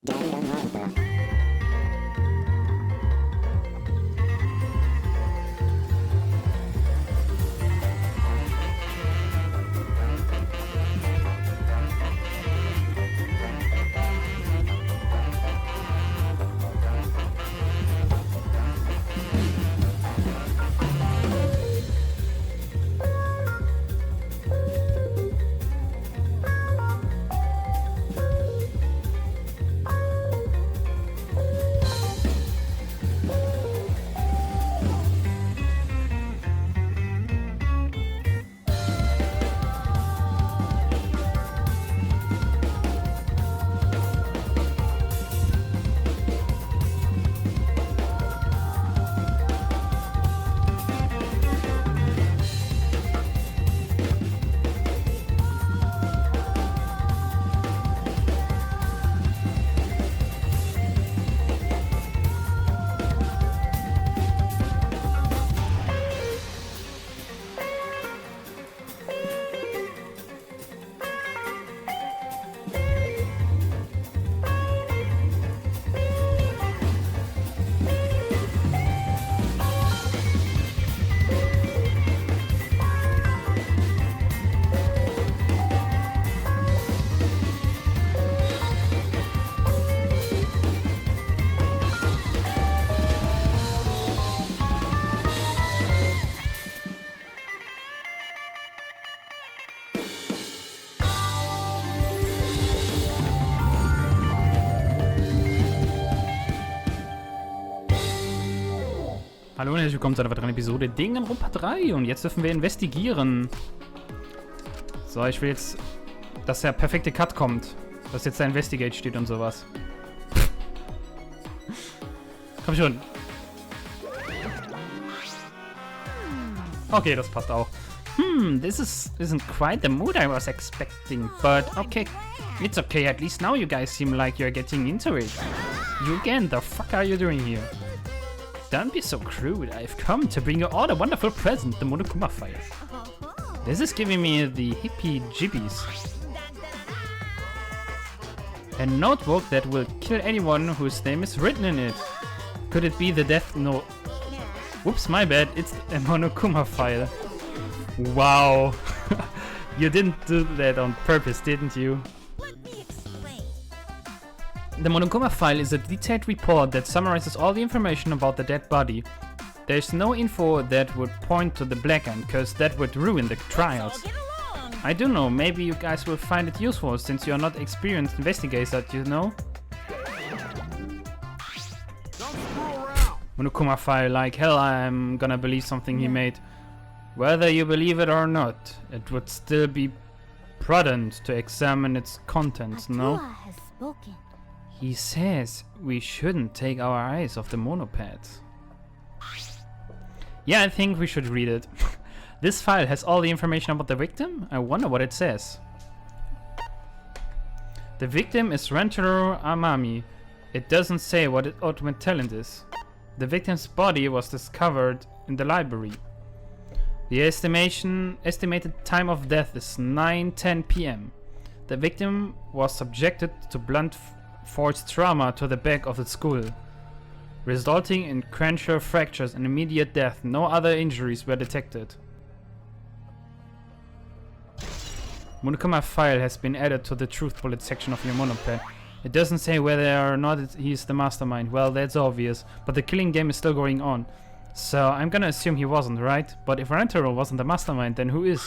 Danganronpa. Hallo und herzlich willkommen zu einer weiteren Episode Danganronpa 3 und jetzt dürfen wir investigieren. So, ich will jetzt, dass der perfekte Cut kommt, dass jetzt da Investigate steht und sowas. Komm schon. Okay, das passt auch. This isn't quite the mood I was expecting, but okay. It's okay, at least now you guys seem like you're getting into it. You again, the fuck are you doing here? Don't be so crude, I've come to bring you all a wonderful present, the Monokuma file. This is giving me the hippie-jibbies. A notebook that will kill anyone whose name is written in it. Could it be the death note? Whoops, my bad, it's a Monokuma file. Wow. You didn't do that on purpose, didn't you? The Monokuma file is a detailed report that summarizes all the information about the dead body. There's no info that would point to the black end, cause that would ruin the trials. I don't know, maybe you guys will find it useful since you're not experienced investigators, you know? Monokuma file, like hell I'm gonna believe something he made. Whether you believe it or not, it would still be prudent to examine its contents, no? Has spoken. He says we shouldn't take our eyes off the monopads. Yeah, I think we should read it. This file has all the information about the victim? I wonder what it says. The victim is Rentaro Amami. It doesn't say what its ultimate talent is. The victim's body was discovered in the library. The estimated time of death is 9:10 p.m. The victim was subjected to blunt force trauma to the back of the skull, resulting in cranial fractures and immediate death. No other injuries were detected. Monokuma file has been added to the truth bullet section of your monopad. It doesn't say whether or not he's the mastermind. Well, that's obvious, but the killing game is still going on. So I'm gonna assume he wasn't, right? But if Rentaro wasn't the mastermind, then who is?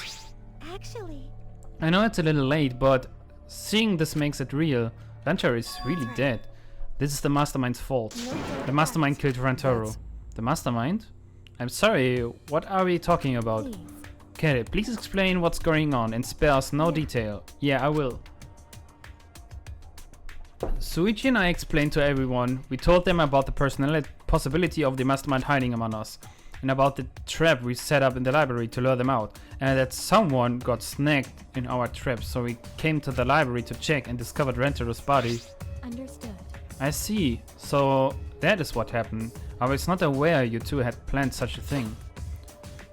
Actually, I know it's a little late, but seeing this makes it real. Rentaro is really dead. This is the mastermind's fault. The mastermind killed Rentaro. The mastermind? I'm sorry, what are we talking about? please. Okay, please explain what's going on and spare us no detail. Yeah, I will. Suichi and I explained to everyone. We told them about the possibility of the mastermind hiding among us, and about the trap we set up in the library to lure them out, and that someone got snagged in our trap, so we came to the library to check and discovered Rentaro's body. Understood. I see. So that is what happened. I was not aware you two had planned such a thing.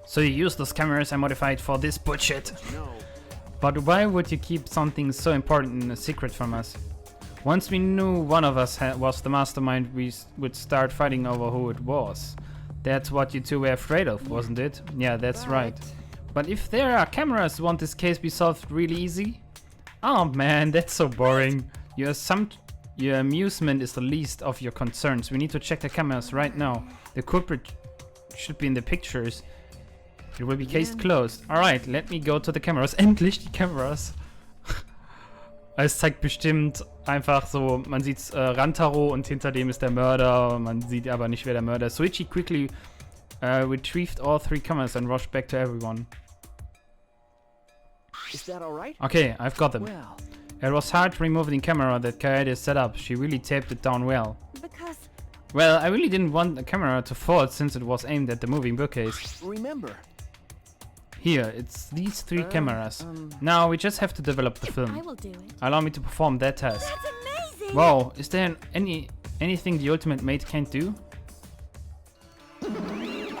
So you used those cameras I modified for this bullshit? No. But why would you keep something so important a secret from us? Once we knew one of us was the mastermind, we would start fighting over who it was. That's what you two were afraid of, wasn't it? Yeah, that's right. But if there are cameras, won't this case be solved really easy? Oh man, that's so boring. Your amusement is the least of your concerns. We need to check the cameras right now. The culprit should be in the pictures. It will be case closed. Alright, let me go to the cameras. Endlich die Cameras. Es zeigt bestimmt einfach so, man sieht Rantaro und hinter dem ist der Mörder. Man sieht aber nicht, wer der Mörder ist. Soichi quickly retrieved all 3 cameras and rushed back to everyone. Is that all right? Okay, I've got them. Well, It was hard removing the camera that Kaede set up. She really taped it down well. Because Well, I really didn't want the camera to fall since it was aimed at the moving bookcase. remember. Here, it's these 3 cameras. Now we just have to develop the I film. will do it. Allow me to perform that test. That's amazing! Wow, is there anything the ultimate mate can't do? Leave it to me.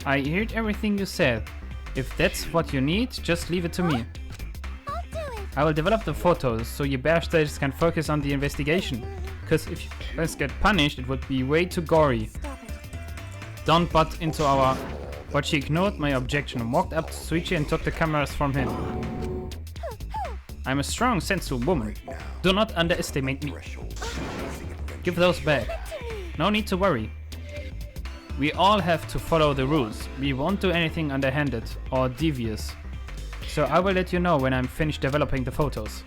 I heard everything you said. If that's what you need, just leave it to me. I'll do it. I will develop the photos so you bastards can focus on the investigation. Cause if you guys get punished, it would be way too gory. Stop it. Don't butt into our... But she ignored my objection and walked up to Suichi and took the cameras from him. I'm a strong, sensual woman. Do not underestimate me. Give those back. No need to worry. We all have to follow the rules. We won't do anything underhanded or devious. So I will let you know when I'm finished developing the photos.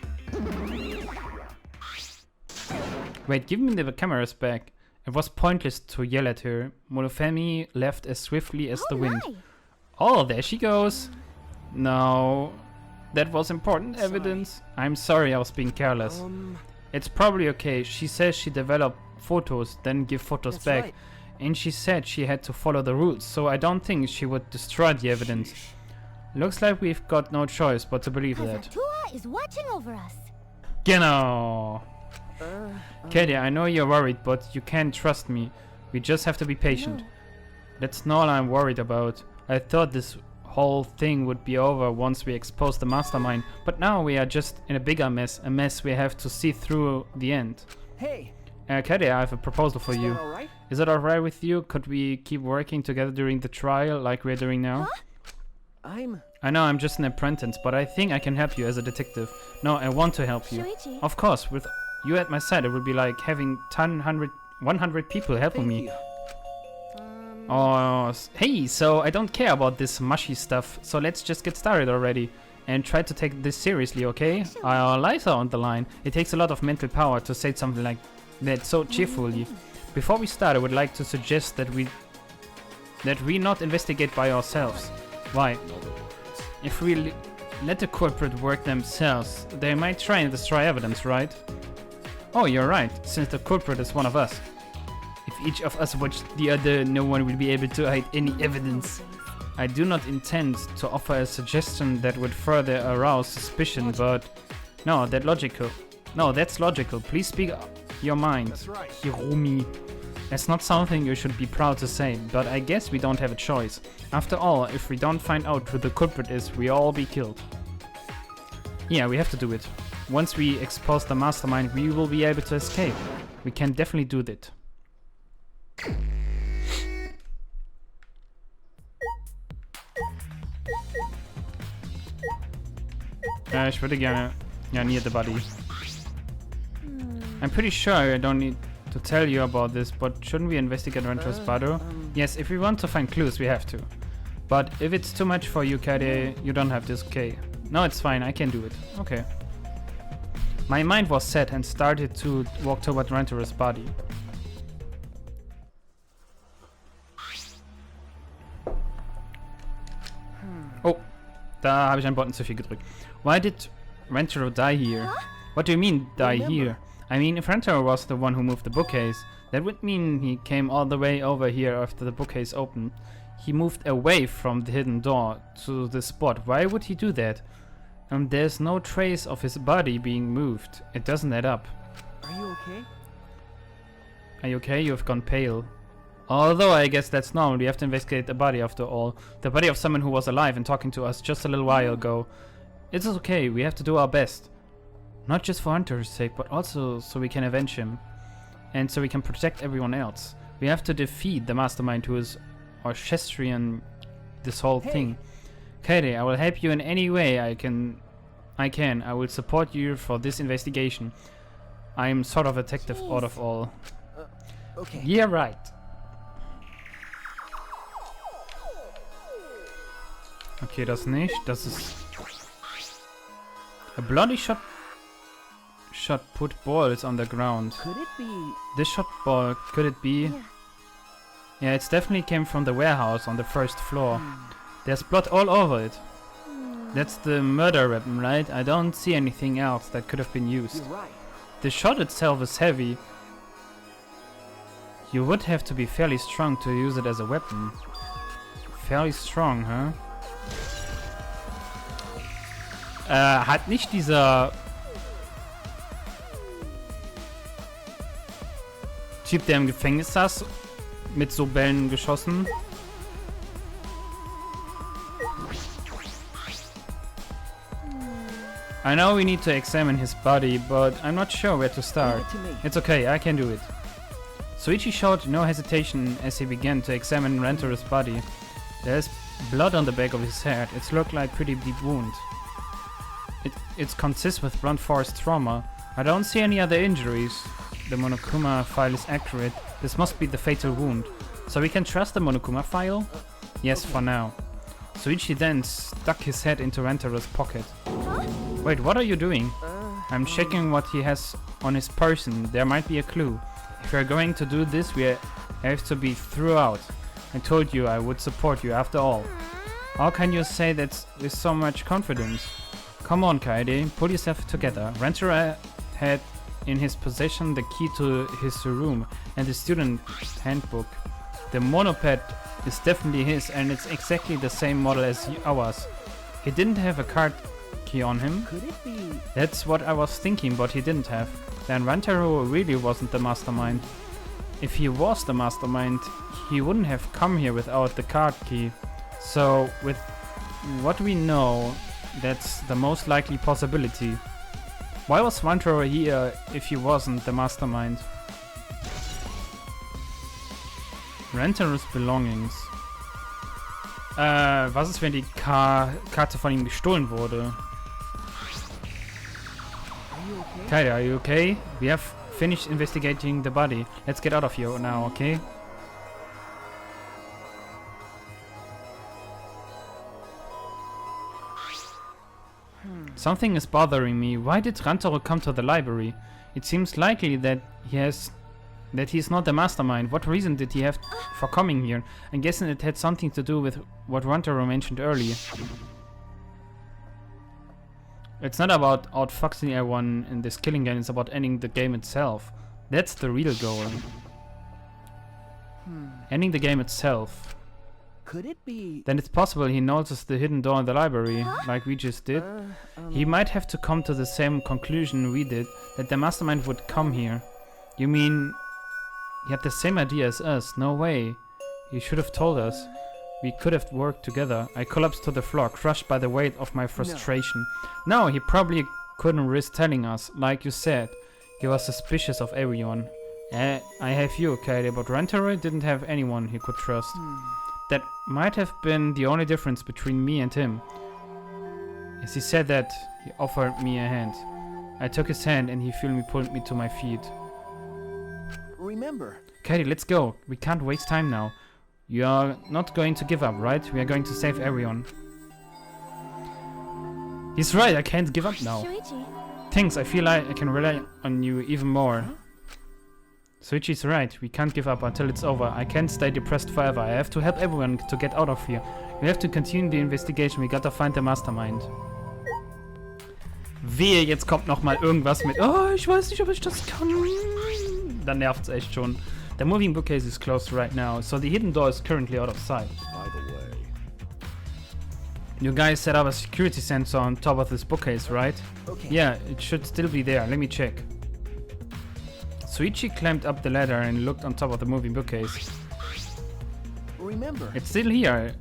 Wait, give me the cameras back. It was pointless to yell at her. Molofemi left as swiftly as the wind. My. Oh, there she goes. No, that was important evidence. I'm sorry I was being careless. It's probably okay. She says she developed photos, then give photos That's back. right. And she said she had to follow the rules, so I don't think she would destroy the evidence. Looks like we've got no choice but to believe that. Hazatua is watching over us. Genau. Katie, I know you're worried, but you can't trust me. We just have to be patient. No. That's not all I'm worried about. I thought this whole thing would be over once we exposed the mastermind, but now we are just in a bigger mess, a mess we have to see through the end. Hey, Katie, I have a proposal for is you. that all right? Is it alright with you? Could we keep working together during the trial like we're doing now? I know I'm just an apprentice, but I think I can help you as a detective. No, I want to help you. Shuichi. Of course, with you at my side, it would be like having 100 people helping Thank me. you. Oh, hey, so I don't care about this mushy stuff, so let's just get started already. And try to take this seriously, okay? Our lives are on the line. It takes a lot of mental power to say something like that so cheerfully. Before we start, I would like to suggest that we not investigate by ourselves. Why? If we let the culprit work themselves, they might try and destroy evidence, right? Oh, you're right, since the culprit is one of us. If each of us watched the other, no one will be able to hide any evidence. I do not intend to offer a suggestion that would further arouse suspicion, but... No, that's logical. Please speak your mind. That's right. Hirumi. That's not something you should be proud to say, but I guess we don't have a choice. After all, if we don't find out who the culprit is, we all be killed. Yeah, we have to do it. Once we expose the mastermind, we will be able to escape. We can definitely do that. Ich würde gerne... Ja, near the body. I'm pretty sure I don't need to tell you about this, but shouldn't we investigate Rento's body? Yes, if we want to find clues, we have to. But if it's too much for you, Kade, you don't have this, okay? No, it's fine, I can do it. Okay. My mind was set and started to walk toward Rento's body. Oh, da habe ich einen Button zu viel gedrückt. Why did Rentaro die here? What do you mean, die here? I mean, if Rentaro was the one who moved the bookcase, that would mean he came all the way over here after the bookcase opened. He moved away from the hidden door to the spot. Why would he do that? There's no trace of his body being moved. It doesn't add up. Are you okay? Are you okay? You've gone pale. Although I guess that's normal, we have to investigate the body after all. The body of someone who was alive and talking to us just a little while ago. It's okay, we have to do our best. Not just for Hunter's sake, but also so we can avenge him. And so we can protect everyone else. We have to defeat the mastermind who is orchestrating this whole thing. Kaede, I will help you in any way I can. I will support you for this investigation. I am sort of a detective out of all. Okay. Yeah, right. Okay, das nicht. Das ist... A bloody shot put balls on the ground. Could it be? This shot ball, could it be? Yeah. Yeah, it definitely came from the warehouse on the first floor. There's blood all over it. That's the murder weapon, right? I don't see anything else that could have been used. You're right. The shot itself is heavy. You would have to be fairly strong to use it as a weapon. Fairly strong, huh? Hat nicht dieser Typ, der im Gefängnis saß, mit so Bällen geschossen? I know we need to examine his body, but I'm not sure where to start. Leave it to me. It's okay, I can do it. Soichi showed no hesitation as he began to examine Rento's body. There's blood on the back of his head. It looked like a pretty deep wound. It consists with blunt force trauma. I don't see any other injuries. The Monokuma file is accurate. This must be the fatal wound. So we can trust the Monokuma file? Yes, for now. Soichi then stuck his head into Rento's pocket. Wait, what are you doing? I'm checking what he has on his person. There might be a clue. If we're going to do this, we have to be throughout. I told you I would support you after all. How can you say that with so much confidence? Come on, Kaede, pull yourself together. Rentaro had in his possession the key to his room and the student handbook. The monoped is definitely his, and it's exactly the same model as ours. He didn't have a card key on him. Could it be? That's what I was thinking, but he didn't have. Then Rentaro really wasn't the mastermind. If he was the mastermind, he wouldn't have come here without the card key. So, with what we know, that's the most likely possibility. Why was Rentaro here if he wasn't the mastermind? Rentaro's belongings. Was ist, wenn die Karte von ihm gestohlen wurde? Kaede, are you okay? We have finished investigating the body. Let's get out of here now, okay? Something is bothering me. Why did Rantaro come to the library? It seems likely that he's not the mastermind. What reason did he have for coming here? I'm guessing it had something to do with what Rantaro mentioned earlier. It's not about outfoxing everyone in this killing game, it's about ending the game itself. That's the real goal. Ending the game itself. Could it be? Then it's possible he noticed the hidden door in the library, like we just did. He might have to come to the same conclusion we did, that the mastermind would come here. You mean he had the same idea as us? No way. He should have told us. We could have worked together. I collapsed to the floor, crushed by the weight of my frustration. No, he probably couldn't risk telling us. Like you said, he was suspicious of everyone. I have you, Kaede, but Rentaro didn't have anyone he could trust. That might have been the only difference between me and him. As he said that, he offered me a hand. I took his hand and he pulled me to my feet. Remember. Kaede, let's go. We can't waste time now. You are not going to give up, right? We are going to save everyone. He's right, I can't give up now. Shuichi. Thanks, I feel like I can rely on you even more. Soichi's right, we can't give up until it's over. I can't stay depressed forever. I have to help everyone to get out of here. We have to continue the investigation. We gotta find the mastermind. Wehe, jetzt kommt nochmal irgendwas mit. Oh, ich weiß nicht, ob ich das kann. Dann nervt's echt schon. The moving bookcase is closed right now, so the hidden door is currently out of sight. By the way. You guys set up a security sensor on top of this bookcase, right? Okay. Yeah, it should still be there. Let me check. Soichi climbed up the ladder and looked on top of the moving bookcase. Remember. It's still here.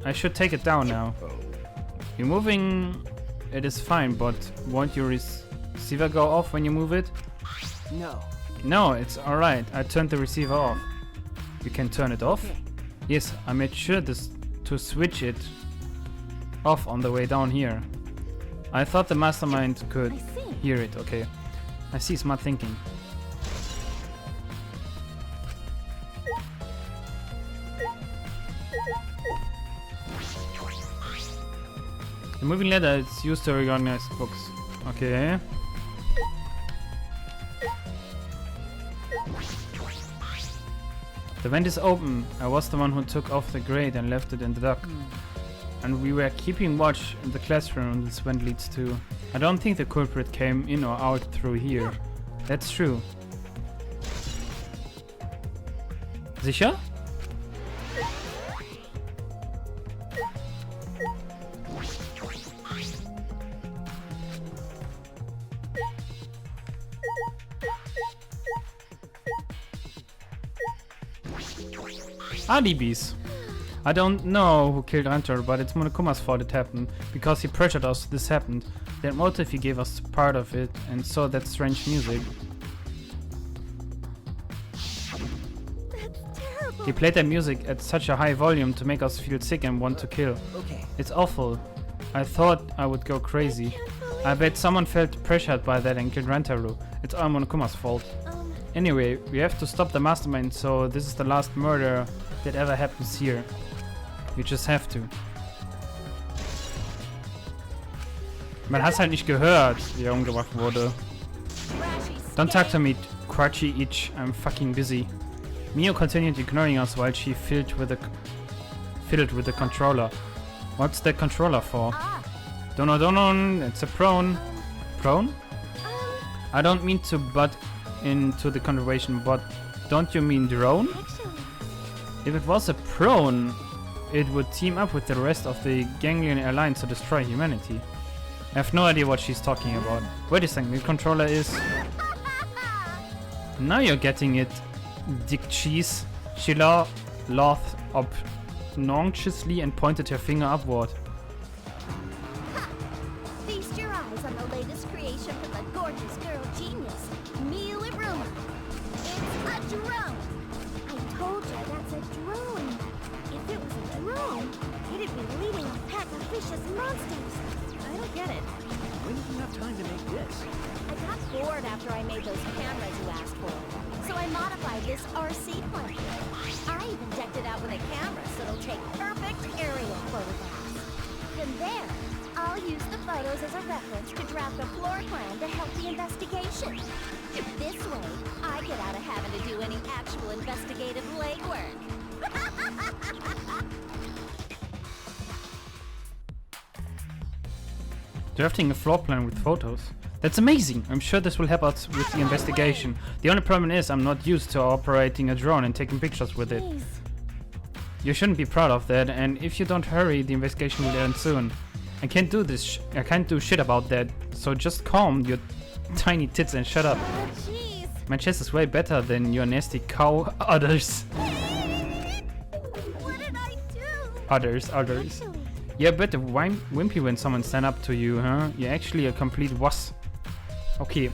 I should take it down now. Removing it is fine, but won't you receiver go off when you move it? No. No, it's alright. I turned the receiver off. You can turn it off? Okay. Yes, I made sure to switch it off on the way down here. I thought the mastermind could I see. hear it. Okay. I see, smart thinking. The moving ladder is used to organize books. Okay. The vent is open. I was the one who took off the grate and left it in the dock. And we were keeping watch in the classroom this vent leads to. I don't think the culprit came in or out through here. That's true. Sicher? Alibis. I don't know who killed Hunter, but it's Monokuma's fault it happened, because he pressured us this happened. That motive he gave us part of it, and saw that strange music. That's terrible. He played that music at such a high volume to make us feel sick and want to kill. Okay. It's awful. I thought I would go crazy. Can't believe I bet someone felt pressured by that and killed Rantaru. It's all Monokuma's fault. Anyway, we have to stop the mastermind, so this is the last murder that ever happens here. We just have to. Man hat's halt nicht gehört, wie er umgebracht wurde. Don't talk to me, Crouchy Itch. I'm fucking busy. Mio continued ignoring us while she fiddled with the controller. What's that controller for? Don't know, it's a prone. Prone? I don't mean to butt into the conversation, but don't you mean drone? Actually, If it was a prone, it would team up with the rest of the Ganglion Alliance to destroy humanity. I have no idea what she's talking about. Wait a second, the controller is... Now you're getting it, Dick Cheese. She laughed obnoxiously and pointed her finger upward. feast your eyes on the latest creation from the gorgeous girl genius, Mila Ruma. It's a drone. I told you that's a drone. If it was a drone, it'd be leading a pack of vicious monsters. I don't get it. When did you have time to make this? I got bored after I made those cameras you asked for, so I modified this RC plane. I even decked it out with a camera so it'll take perfect aerial photographs. From there, I'll use the photos as a reference to draft a floor plan to help the investigation. This way, I get out of having to do any actual investigative legwork. Drafting a floor plan with photos. That's amazing! I'm sure this will help us with the investigation. The only problem is I'm not used to operating a drone and taking pictures with it. Please. You shouldn't be proud of that, and if you don't hurry, the investigation will end soon. I can't do this. I can't do shit about that. So just calm your tiny tits and shut up. Oh, jeez. My chest is way better than your nasty cow others. What did I do? Others. Actually, You're a bit wimpy when someone stand up to you, huh? You're actually a complete wuss. Okay.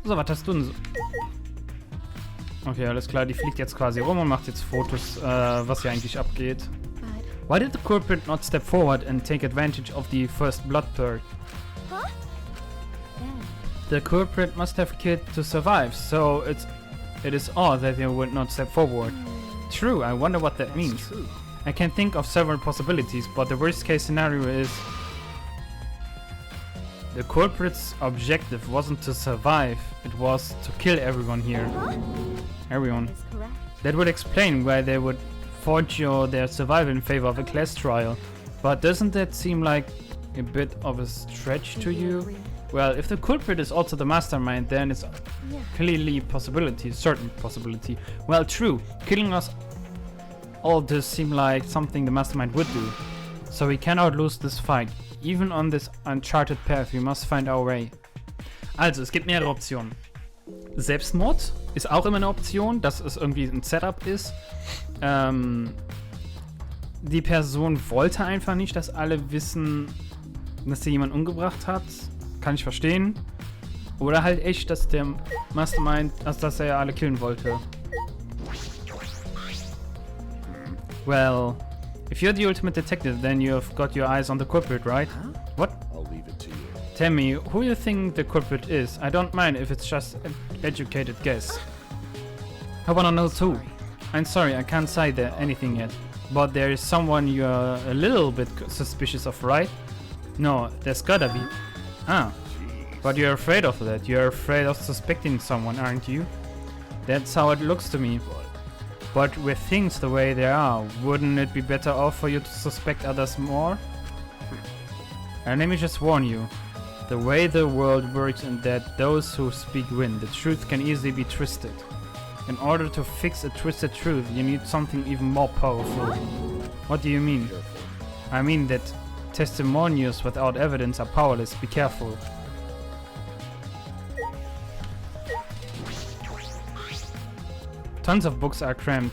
So, was hast du denn so? Okay, alles klar, die fliegt jetzt quasi rum und macht jetzt Fotos, was hier eigentlich abgeht. but Why did the culprit not step forward and take advantage of the first blood perk? huh? Then The culprit must have killed to survive, so it is odd that they would not step forward. True, I wonder what that That's means. true. I can think of several possibilities, but the worst case scenario is the culprit's objective wasn't to survive, it was to kill everyone here. huh? Everyone. That is correct. That would explain why they would forego their survival in favor of a class trial. But doesn't that seem like a bit of a stretch to you? Well, if the culprit is also the mastermind, then it's Yeah. clearly a possibility, certain possibility. Well, true, killing us all does seem like something the mastermind would do. So we cannot lose this fight. Even on this uncharted path, we must find our way. Also, es gibt mehrere Optionen. Selbstmord ist auch immer eine Option, dass es irgendwie ein Setup ist. Die Person wollte einfach nicht, dass alle wissen, dass der jemand umgebracht hat, kann ich verstehen. Oder halt echt, dass der Mastermind, also dass er ja alle killen wollte. Well, if you're the ultimate detective, then you've got your eyes on the culprit, right? Huh? What? I'll leave it to you. Tell me, who you think the culprit is? I don't mind if it's just an educated guess. I wanna know too. I'm sorry, I can't say that anything yet. But there is someone you're a little bit suspicious of, right? No, there's gotta be. Ah, but you're afraid of that. You're afraid of suspecting someone, aren't you? That's how it looks to me. But with things the way they are, wouldn't it be better off for you to suspect others more? And let me just warn you. The way the world works is that those who speak win. The truth can easily be twisted. In order to fix a twisted truth, you need something even more powerful. What do you mean? I mean that testimonials without evidence are powerless. Be careful. Tons of books are crammed.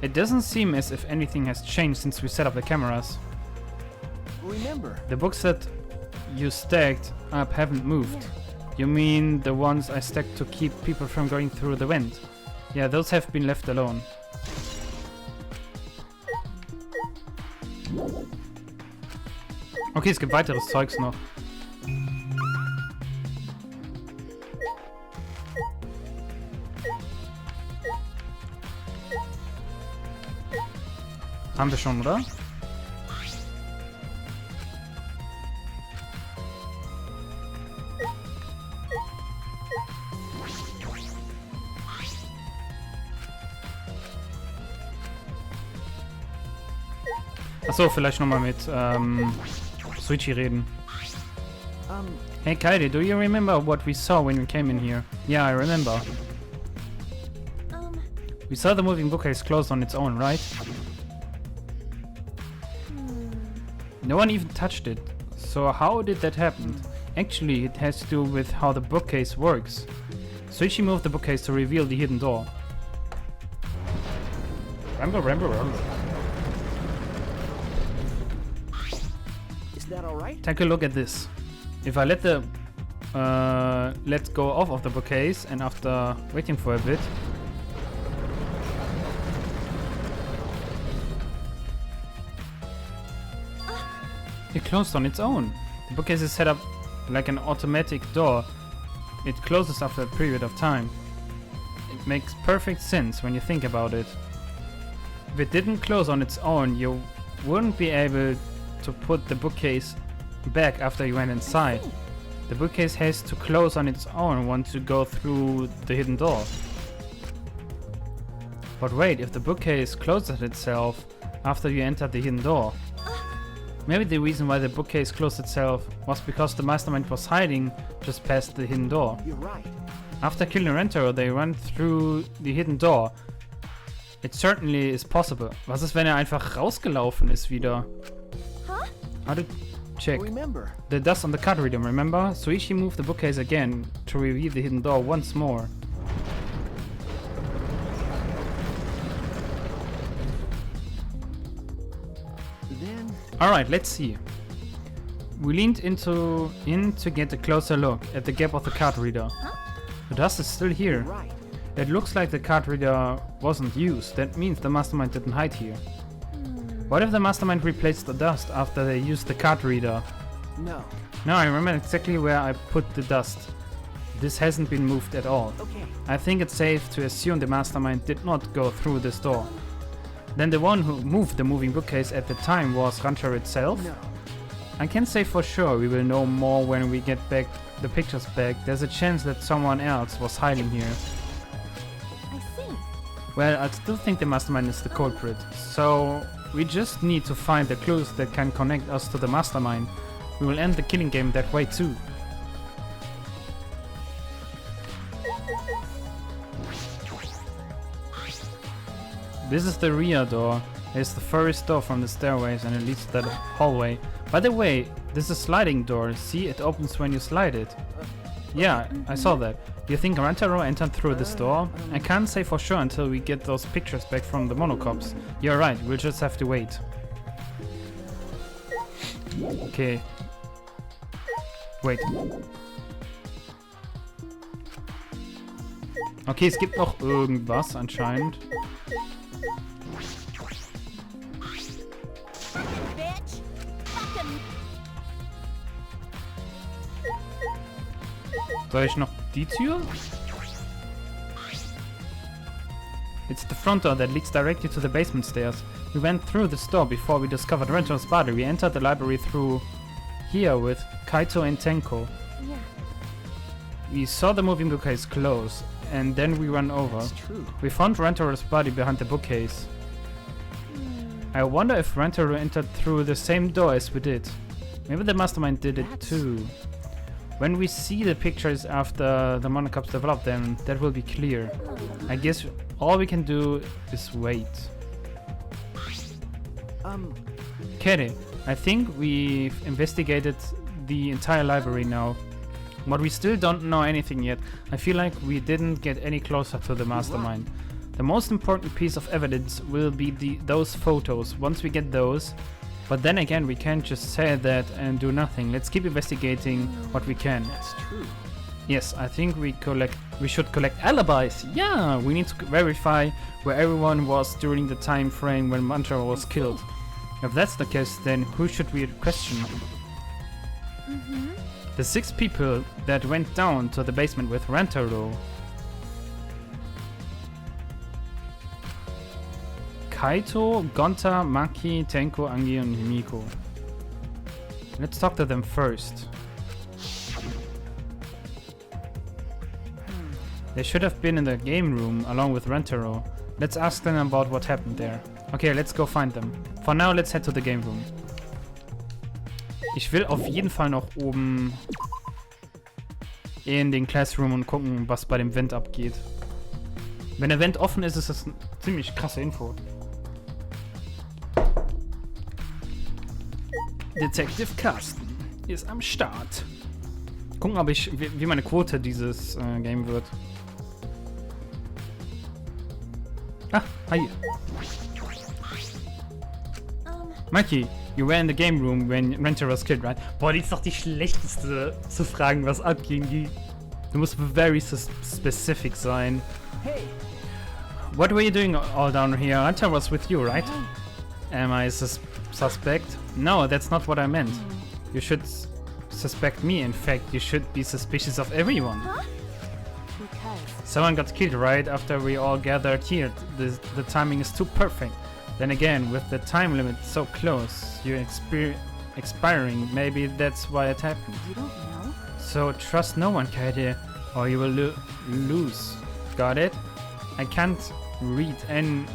It doesn't seem as if anything has changed since we set up the cameras. Remember, The books that you stacked up haven't moved. You mean the ones I stacked to keep people from going through the vent? Yeah, those have been left alone. Okay, es gibt weiteres Zeugs noch. Haben wir schon, oder? Achso, vielleicht nochmal mit Suichi reden. Hey Kaede, do you remember what we saw when we came in here? Yeah, I remember. We saw the moving bookcase close on its own, right? No one even touched it. So how did that happen? Actually, it has to do with how the bookcase works. Suichi moved the bookcase to reveal the hidden door. Ramble. is that all right? Take a look at this. If I let the let go off of the bookcase and after waiting for a bit, it closed on its own. The bookcase is set up like an automatic door. It closes after a period of time. It makes perfect sense when you think about it. If it didn't close on its own, you wouldn't be able to put the bookcase back after you went inside. The bookcase has to close on its own once you go through the hidden door. But wait, if the bookcase closes itself after you enter the hidden door, maybe the reason why the bookcase closed itself was because the mastermind was hiding just past the hidden door. You're right. After killing Rentaro, they run through the hidden door. It certainly is possible. Was ist, wenn einfach rausgelaufen ist wieder? Huh? How to check? Remember, The dust on the card reader, remember? Suichi moved the bookcase again to reveal the hidden door once more. then Alright, let's see. We leaned in to get a closer look at the gap of the card reader. The dust is still you're here. right. It looks like the card reader wasn't used. That means the mastermind didn't hide here. What if the mastermind replaced the dust after they used the card reader? No. No, I remember exactly where I put the dust. This hasn't been moved at all. Okay. I think it's safe to assume the mastermind did not go through this door. Then the one who moved the moving bookcase at the time was Rancher itself? No. I can't say for sure. We will know more when we get back the pictures back. There's a chance that someone else was hiding here. I see. Well, I still think the mastermind is the culprit. So we just need to find the clues that can connect us to the mastermind. We will end the killing game that way too. This is the rear door. It's the first door from the stairways and it leads to the hallway. By the way, this is a sliding door. See, it opens when you slide it. Yeah, I saw that. Do you think Rantaro entered through this door? I can't say for sure until we get those pictures back from the monocops. You're right, we'll just have to wait. Okay. Wait. Okay, es gibt noch irgendwas anscheinend. Bitch. Fucking Soll ich noch die Tür? It's the front door that leads directly to the basement stairs. We went through this door before we discovered Rento's body. We entered the library through here with Kaito and Tenko. yeah. We saw the moving bookcase close, and then we ran over. It's true. We found Rento's body behind the bookcase. I wonder if Rentaro entered through the same door as we did. Maybe the mastermind did it too. When we see the pictures after the monocups develop, then that will be clear. I guess all we can do is wait. Kere, I think we've investigated the entire library now. But we still don't know anything yet. I feel like we didn't get any closer to the mastermind. The most important piece of evidence will be those photos, once we get those. But then again, we can't just say that and do nothing. Let's keep investigating what we can. That's true. Yes, I think we should collect alibis. Yeah, we need to verify where everyone was during the time frame when Mantaro was killed. If that's the case, then who should we question? The 6 people that went down to the basement with Rentaro. Kaito, Gonta, Maki, Tenko, Angi, and Himiko. Let's talk to them first. They should have been in the game room along with Rentaro. Let's ask them about what happened there. Okay, let's go find them. For now, let's head to the game room. Ich will auf jeden Fall noch oben in den Classroom und gucken, was bei dem Vent abgeht. Wenn der Vent offen ist, ist das eine ziemlich krasse Info. Detective Carsten ist am Start. Gucken, ob ich, wie meine Quote dieses Game wird. Ah, hi. Mikey, you were in the game room when Renter was killed, right? Boah, die ist doch die schlechteste zu fragen, was abging. Du musst very specific sein. Hey, What were you doing all down here? Renter was with you, right? Am I suspect? No, that's not what I meant. You should suspect me. In fact, you should be suspicious of everyone. Because Someone got killed right after we all gathered here. The timing is too perfect. Then again, with the time limit so close, you're expiring. Maybe that's why it happened. you don't know. So trust no one, Kaede, or you will lose. Got it? I can't read on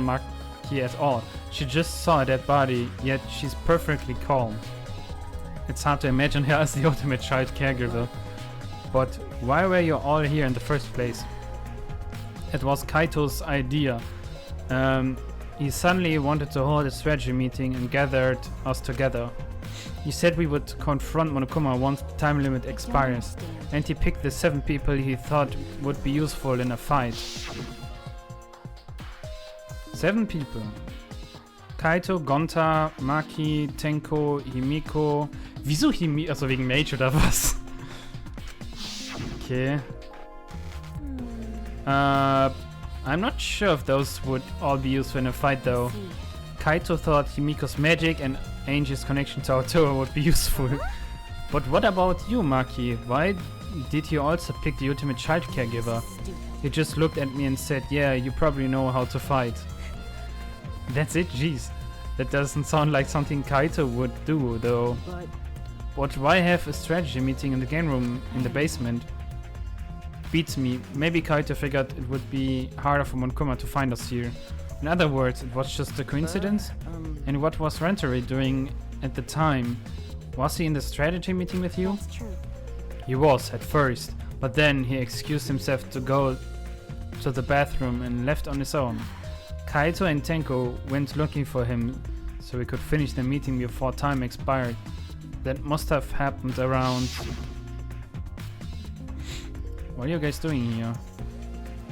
Maki at all. She just saw a dead body, yet she's perfectly calm. It's hard to imagine her as the ultimate child caregiver. But why were you all here in the first place? It was Kaito's idea. He suddenly wanted to hold a strategy meeting and gathered us together. He said we would confront Monokuma once the time limit expires, and he picked the 7 people he thought would be useful in a fight. 7 people. Kaito, Gonta, Maki, Tenko, Himiko. Wieso Himiko? Also wegen Mage oder was? Okay. I'm not sure if those would all be useful in a fight though. Kaito thought Himiko's magic and Angel's connection to Autoa would be useful. But what about you, Maki? Why did you also pick the ultimate child caregiver? He just looked at me and said, yeah, you probably know how to fight. That's it? Jeez. That doesn't sound like something Kaito would do though. But why have a strategy meeting in the game room in the basement? Beats me. Maybe Kaito figured it would be harder for Monokuma to find us here. In other words, it was just a coincidence? And what was Rentary doing at the time? Was he in the strategy meeting with you? That's true. He was, at first, but then he excused himself to go to the bathroom and left on his own. Kaito and Tenko went looking for him so we could finish the meeting before time expired. That must have happened around... What are you guys doing here?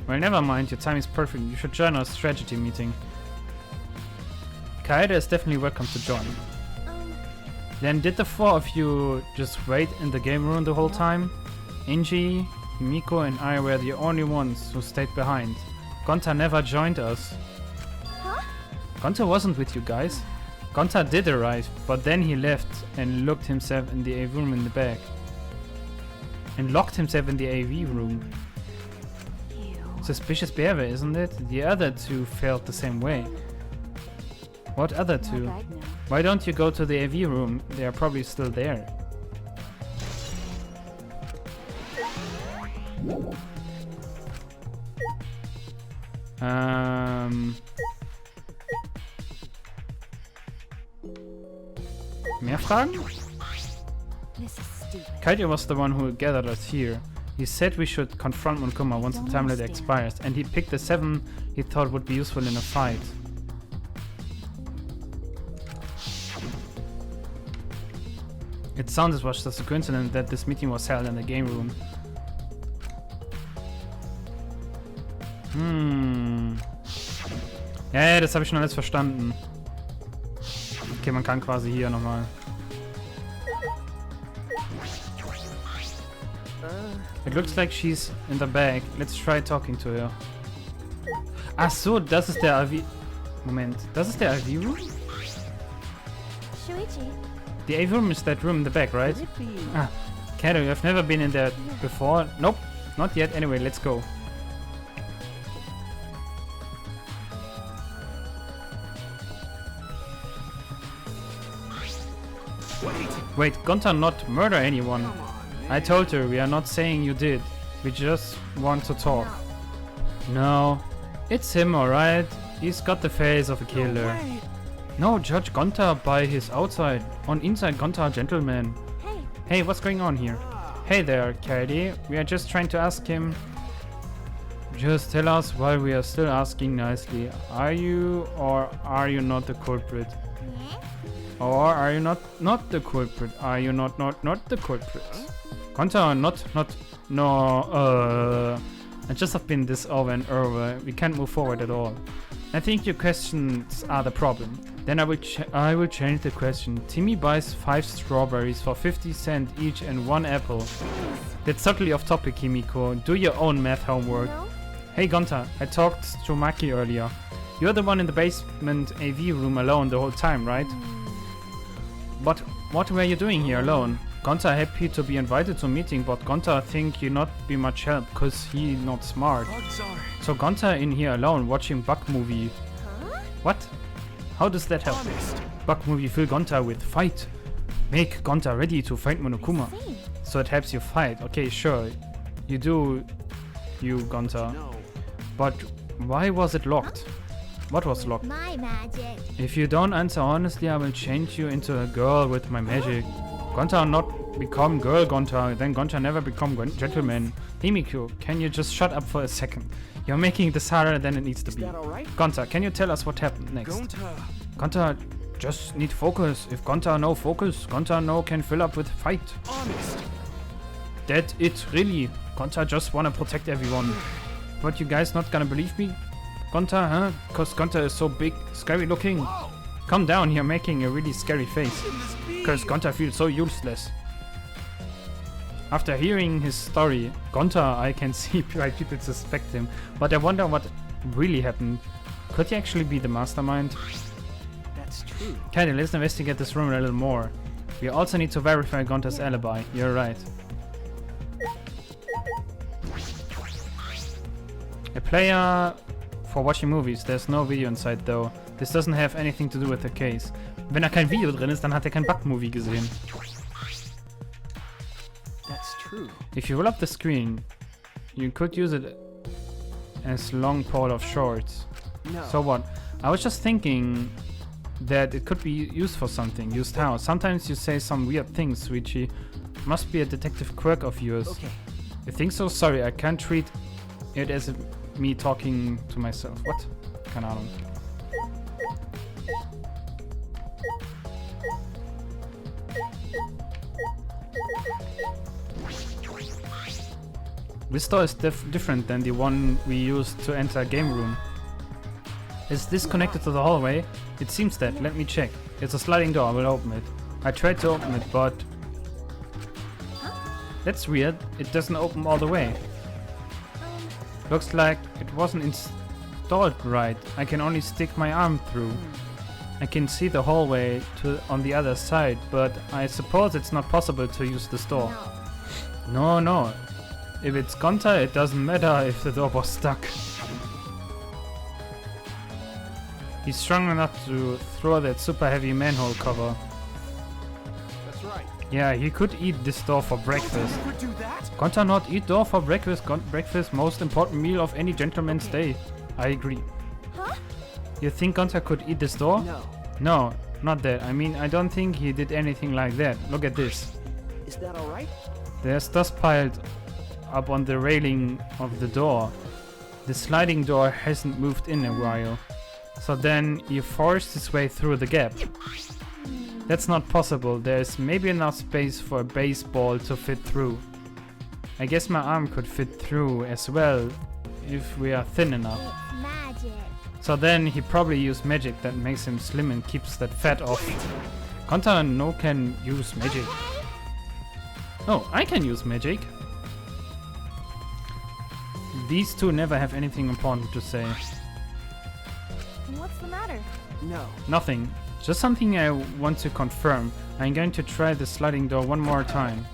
Well, never mind, your time is perfect. You should join our strategy meeting. Kaede is definitely welcome to join. Then did the four of you just wait in the game room the whole time? Inji, Himiko and I were the only ones who stayed behind. Gonta never joined us. Huh? Gonta wasn't with you guys. Gonta did arrive, but then he left and locked himself in the AV room in the back. And locked himself in the AV room. Ew. Suspicious behavior, isn't it? The other two felt the same way. What other two? Not right now. Why don't you go to the AV room? They are probably still there. Mehr Fragen? This is stupid. Kaito was the one who gathered us here. He said we should confront Monkuma once the Don't time limit understand. expires, and he picked the 7 he thought would be useful in a fight. It sounds as was just a coincidence that this meeting was held in the game room. Ja, das habe ich schon alles verstanden. Okay, man kann quasi hier nochmal. It looks like she's in the bag. Let's try talking to her. Ach so, das ist der AV... Moment, das ist der AV room? Shuichi, The AV room is that room in the back, right? Could it be? Ah, Kato, you have never been in there before? Nope, not yet. Anyway, let's go. Wait, Gonta not murder anyone. Come on, man. I told her we are not saying you did. We just want to talk. No, it's him, alright. He's got the face of a No killer. way. No, judge Gonta by his outside. On inside, Gonta a gentleman. hey, Hey, what's going on here? Hey there, Katie. We are just trying to ask him. Just tell us why we are still asking nicely. Are you or are you not the culprit? Or are you not the culprit? Are you not the culprit? Gonta, no, I just have been this over and over. We can't move forward at all. I think your questions are the problem. Then I will change the question. Timmy buys 5 strawberries for 50 cents each and 1 apple. That's totally off topic, Himiko. Do your own math homework. no? Hey Gonta, I talked to Maki earlier. You're the one in the basement AV room alone the whole time, right? But what were you doing here alone? Gonta happy to be invited to a meeting, but Gonta think you not be much help cause he not smart. Bugs are So Gonta in here alone watching bug movie. Huh? What? How does that help? honest. Bug movie fill Gonta with fight. Make Gonta ready to fight Monokuma. I see. So it helps you fight. Okay, sure. You do, you Gonta. No. But why was it locked? What was locked? My magic. If you don't answer honestly, I will change you into a girl with my magic. Gonta not become girl Gonta, then Gonta never become gentleman. Himiko, can you just shut up for a second? You're making this harder than it needs to Is be. that alright? Gonta, can you tell us what happened next? Gonta. Gonta just need focus. If Gonta no focus, Gonta no can fill up with fight. Honest. That it really. Gonta just wanna protect everyone. But you guys not gonna believe me? Gonta, huh? Cause Gonta is so big, scary looking. Whoa. Come down here making a really scary face. Can this be? Cause Gonta feels so useless. After hearing his story, Gonta, I can see why people suspect him, but I wonder what really happened. Could he actually be the mastermind? That's true. Katie, let's investigate this room a little more. We also need to verify Gonta's alibi. You're right. A player for watching movies. There's no video inside though. This doesn't have anything to do with the case. Wenn da kein Video drin ist, dann hat er kein Bug-Movie gesehen. That's true. If you roll up the screen, you could use it as long pole of shorts. No. So what? I was just thinking that it could be used for something. Used how? Sometimes you say some weird things, Richie. Must be a detective quirk of yours. Okay. You think so? Sorry, I can't treat it as me talking to myself. What? Keine Ahnung. This door is different than the one we used to enter a game room. Is this connected to the hallway? It seems that. Let me check. It's a sliding door. I will open it. I tried to open it, but... That's weird. It doesn't open all the way. Looks like it wasn't installed right. I can only stick my arm through. I can see the hallway on the other side, but I suppose it's not possible to use this door. No. If it's Gonta, it doesn't matter if the door was stuck. He's strong enough to throw that super heavy manhole cover. That's right. Yeah, he could eat this door for breakfast. You would do that? Gonta not eat door for breakfast. Breakfast most important meal of any gentleman's day. I agree. Huh? You think Gonta could eat this door? No. No, not that. I mean, I don't think he did anything like that. Look at this. Is that all right? There's dust piled up on the railing of the door. The sliding door hasn't moved in a while. So then he forced his way through the gap. That's not possible. There's maybe enough space for a baseball to fit through. I guess my arm could fit through as well if we are thin enough. It's magic. So then he probably used magic that makes him slim and keeps that fat off. Gonta no can use magic. Oh, I can use magic. These two never have anything important to say. What's the matter? No. Nothing. Just something I want to confirm. I'm going to try the sliding door one more time.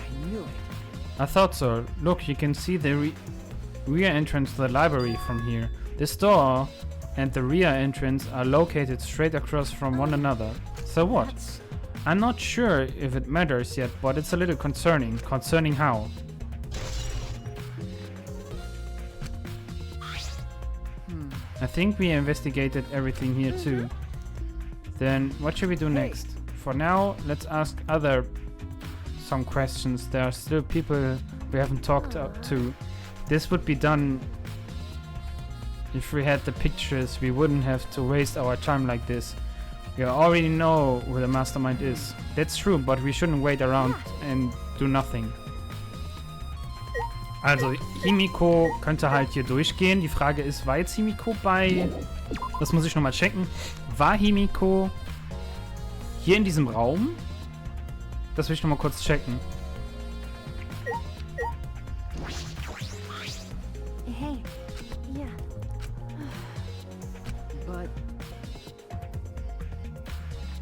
I knew it. I thought so. Look, you can see the rear entrance to the library from here. This door and the rear entrance are located straight across from one another. So what? That's... I'm not sure if it matters yet, but it's a little concerning. Concerning how? I think we investigated everything here too. Then what should we do next? For now, let's ask some questions. There are still people we haven't talked to. This would be done if we had the pictures. We wouldn't have to waste our time like this. We already know who the mastermind is. That's true, but we shouldn't wait around and do nothing. Also, Himiko könnte halt hier durchgehen. Die Frage ist, war jetzt Himiko bei... Das muss ich nochmal checken. War Himiko hier in diesem Raum? Das will ich nochmal kurz checken. Hey. Yeah. But...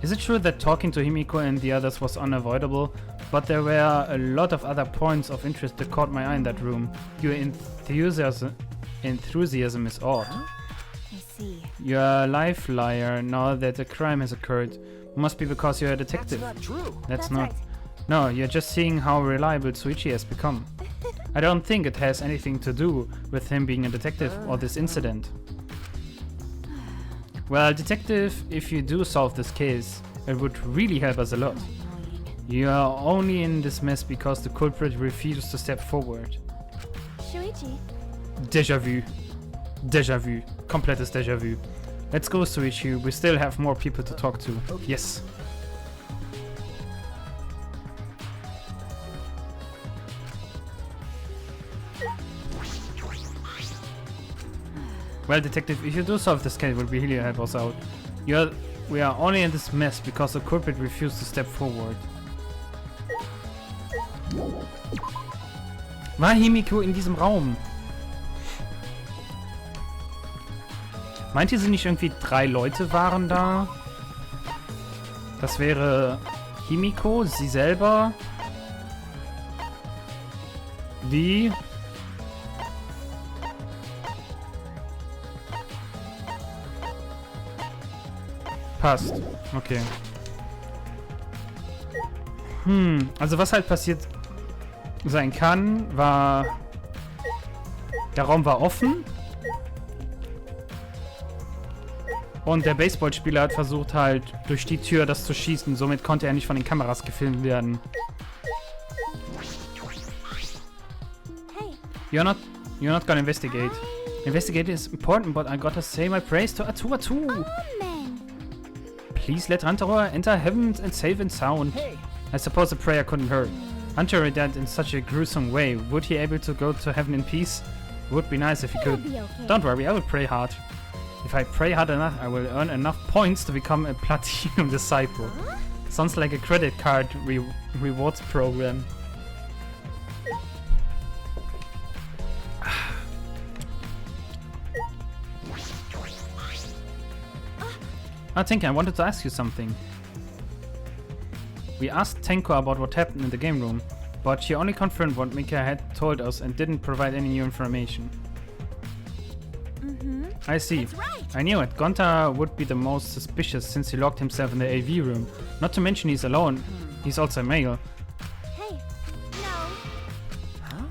Is it true that talking to Himiko and the others was unavoidable? But there were a lot of other points of interest that caught my eye in that room. Your enthusiasm is odd. I see. You're a life liar now that a crime has occurred. Must be because you're a detective. That's not true. That's not. right. No, you're just seeing how reliable Suichi has become. I don't think it has anything to do with him being a detective or this incident. Well, detective, if you do solve this case, it would really help us a lot. You are only in this mess because the culprit refused to step forward. Shuichi. Déjà vu. Déjà vu. Komplettes Déjà vu. Let's go, Suichi. We still have more people to talk to. Okay. Yes. Well, detective, if you do solve this case, it will really help us out. We are only in this mess because the culprit refused to step forward. War Himiko in diesem Raum? Meint ihr, sind nicht irgendwie 3 Leute waren da? Das wäre Himiko, sie selber, die passt. Okay. Also was halt passiert sein kann, war... Der Raum war offen. Und der Baseballspieler hat versucht halt durch die Tür das zu schießen. Somit konnte er nicht von den Kameras gefilmt werden. Hey. You're not gonna investigate. Investigate is important, but I gotta say my praise to Atu. Amen. Please let Hunter enter heaven and safe and sound. Hey. I suppose the prayer couldn't hurt. Hunter died in such a gruesome way. Would he able to go to heaven in peace? Would be nice if he He'll could. be okay. Don't worry, I will pray hard. If I pray hard enough, I will earn enough points to become a platinum disciple. Huh? Sounds like a credit card rewards program. I think I wanted to ask you something. We asked Tenko about what happened in the game room, but she only confirmed what Mika had told us and didn't provide any new information. I see. That's right. I knew it. Gonta would be the most suspicious since he locked himself in the AV room. Not to mention he's alone. He's also a male. Hey, no. Huh?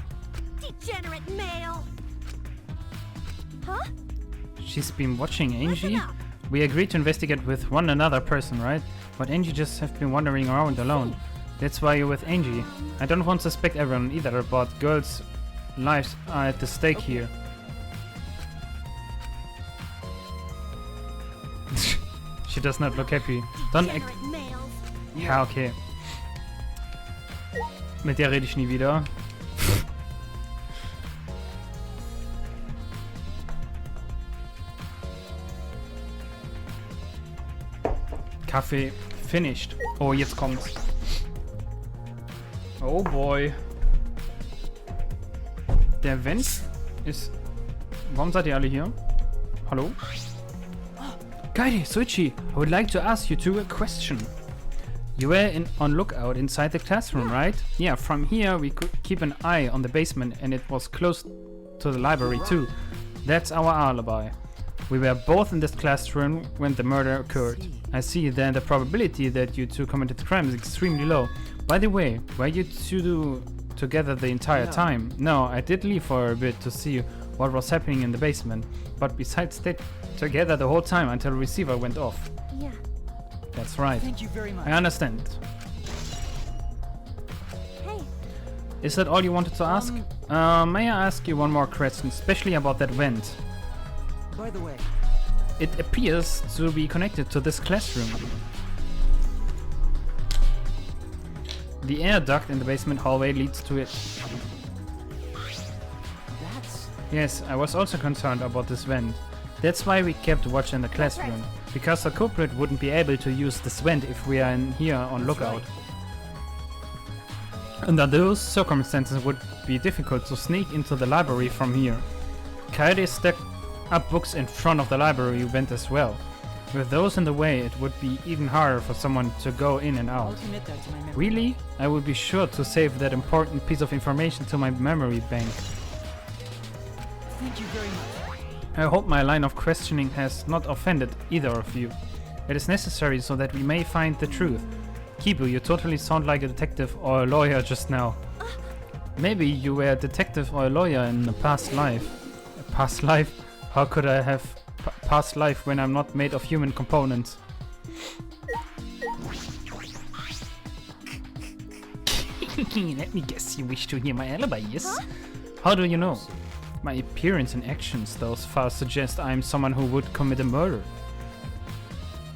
Degenerate male. Huh? She's been watching Listen Angie? up. We agreed to investigate with one another person, right? But Angie just have been wandering around alone. That's why you're with Angie. I don't want to suspect everyone either, but girls' lives are at the stake here. She does not look happy. Don't act. Degenerate males. Ja, okay. Mit der rede ich nie wieder. Kaffee finished. Oh, jetzt kommt's. Oh boy. Der Vent ist... Warum seid ihr alle hier? Hallo? Kairi, Suichi, I would like to ask you two a question. You were on lookout inside the classroom, right? Yeah, from here we could keep an eye on the basement and it was close to the library too. That's our alibi. We were both in this classroom when the murder occurred. I see then the probability that you two committed the crime is extremely low. By the way, were you two together the entire time? No, I did leave for a bit to see what was happening in the basement. But besides that, together the whole time until the receiver went off. Yeah. That's right. Thank you very much. I understand. Hey, Is that all you wanted to ask? May I ask you one more question, especially about that vent? By the way, It appears to be connected to this classroom. The air duct in the basement hallway leads to it. that's... Yes, I was also concerned about this vent. That's why we kept watch in the classroom. Because the culprit wouldn't be able to use this vent if we are in here on lookout. Under those circumstances it would be difficult to sneak into the library from here. Kaede stacked up books in front of the library vent as well. With those in the way, it would be even harder for someone to go in and I'll out. commit that to my memory. Really? I will be sure to save that important piece of information to my memory bank. Thank you very much. I hope my line of questioning has not offended either of you. It is necessary so that we may find the truth. Kibu, you totally sound like a detective or a lawyer just now. Maybe you were a detective or a lawyer in a past life. A past life? How could I have past life when I'm not made of human components? Let me guess, you wish to hear my alibi, yes? How do you know? My appearance and actions thus far suggest I'm someone who would commit a murder.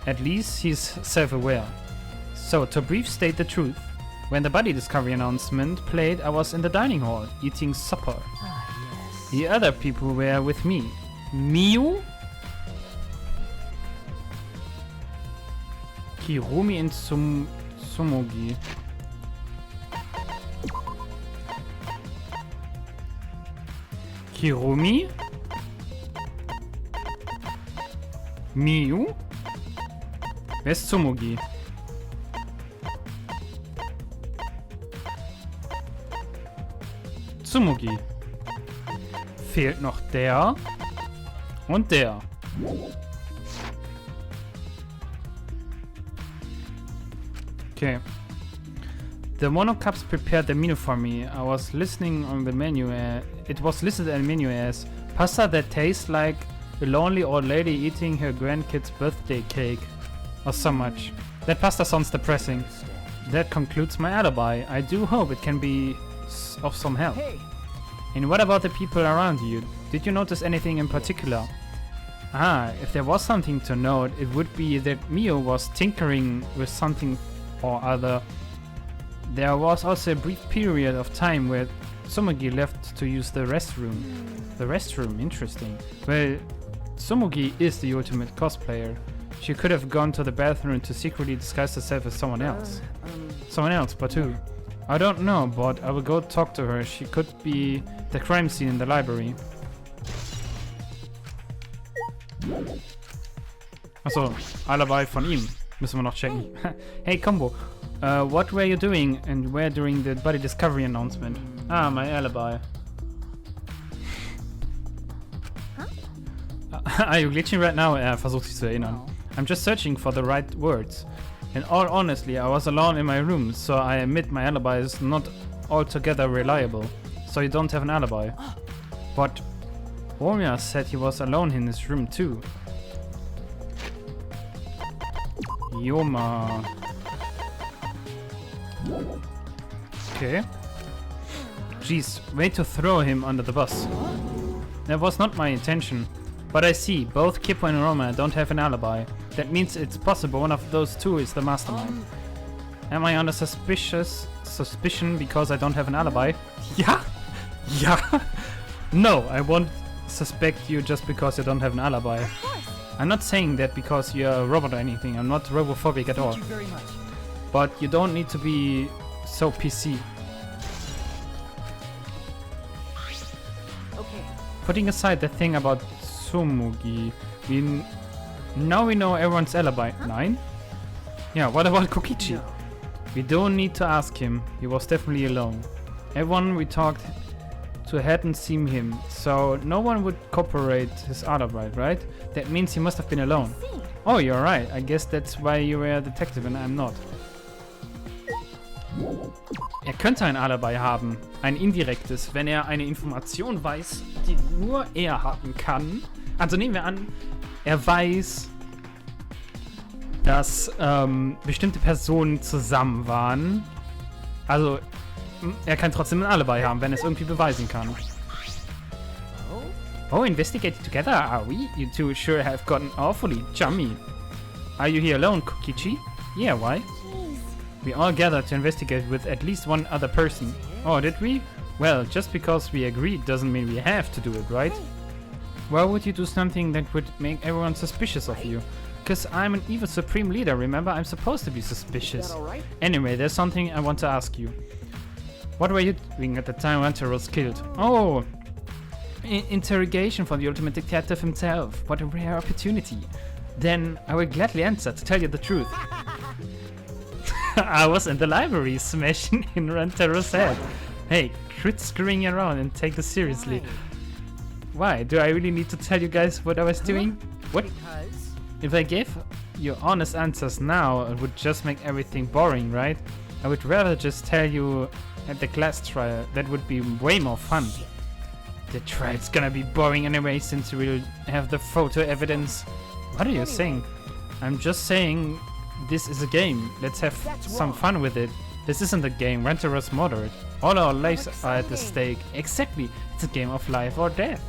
At least he's self-aware. So, to brief state the truth, when the body discovery announcement played, I was in the dining hall, eating supper. Ah, yes. The other people were with me. Miu? Kirumi and Sumogi. Kirumi? Miu? Wer ist Sumogi? Sumogi. Fehlt noch der und der. Okay. The monocups prepared the menu for me. I was listening on the menu. It was listed on the menu as pasta that tastes like a lonely old lady eating her grandkid's birthday cake. Or so much. That pasta sounds depressing. That concludes my alibi. I do hope it can be of some help. Hey, And what about the people around you? Did you notice anything in particular? Ah, if there was something to note, it would be that Mio was tinkering with something or other. There was also a brief period of time where Sumogi left to use the restroom. The restroom, interesting. Well, Sumogi is the ultimate cosplayer. She could have gone to the bathroom to secretly disguise herself as someone else. Someone else, but who? I don't know, but I will go talk to her. She could be the crime scene in the library. Achso, Alibi von ihm. Müssen wir noch checken. Hey, Combo. What were you doing and where during the body discovery announcement? Ah, my alibi. Are you glitching right now? Er versucht sich zu erinnern. I'm just searching for the right words. In all honesty, I was alone in my room, so I admit my alibi is not altogether reliable. So you don't have an alibi. But Romeo said he was alone in his room too. Yoma. Okay. Jeez, way to throw him under the bus. That was not my intention. But I see, both Kippo and Roma don't have an alibi. That means it's possible one of those two is the mastermind. Am I under suspicion because I don't have an alibi? Yeah! Yeah! No, I won't suspect you just because you don't have an alibi. Of course. I'm not saying that because you're a robot or anything. I'm not robophobic at all. Thank you very much. But you don't need to be so PC. Okay. Putting aside the thing about Tsumugi, now we know everyone's alibi. 9? Yeah, what about Kokichi? No. We don't need to ask him. He was definitely alone. Everyone we talked to hadn't seen him, so no one would corroborate his alibi, right? That means he must have been alone. See. Oh, you're right. I guess that's why you were a detective and I'm not. Er könnte ein Alibi haben, ein indirektes, wenn er eine Information weiß, die nur er haben kann. Also nehmen wir an, er weiß, dass bestimmte Personen zusammen waren. Also er kann trotzdem ein Alibi haben, wenn er es irgendwie beweisen kann. Oh, investigating together, are we? You two sure have gotten awfully chummy. Are you here alone, Kokichi? Yeah, why? Jeez. We all gathered to investigate with at least one other person. Oh, did we? Well, just because we agreed doesn't mean we have to do it, right? Why would you do something that would make everyone suspicious of you? Because I'm an evil supreme leader, remember? I'm supposed to be suspicious. Alright? Anyway, there's something I want to ask you. What were you doing at the time Hunter was killed? Oh, interrogation for the ultimate detective himself. What a rare opportunity. Then I will gladly answer, to tell you the truth. I was in the library smashing in Rantaro's head. Hey, quit screwing around and take this seriously. Why? Do I really need to tell you guys what I was doing? What? Because If I gave you honest answers now, it would just make everything boring, right? I would rather just tell you at the class trial. That would be way more fun. The trial's gonna be boring anyway since we'll have the photo evidence. What are you saying? I'm just saying this is a game. Let's have some fun with it. This isn't a game. Rantaro's moderate. All our lives are at the stake. Exactly. It's a game of life or death.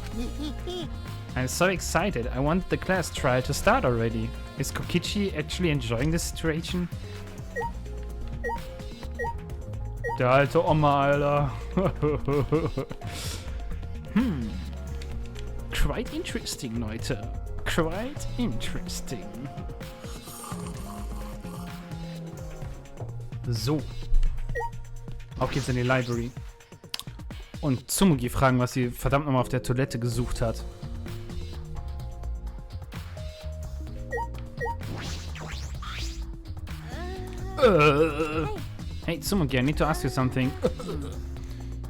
I'm so excited. I want the class trial to start already. Is Kokichi actually enjoying this situation? Der alte Oma, Alter. Quite interesting, Leute. Quite interesting. So. Auf geht's in die Library. Und Tsumugi fragen, was sie verdammt nochmal auf der Toilette gesucht hat. Hey Tsumugi, I need to ask you something.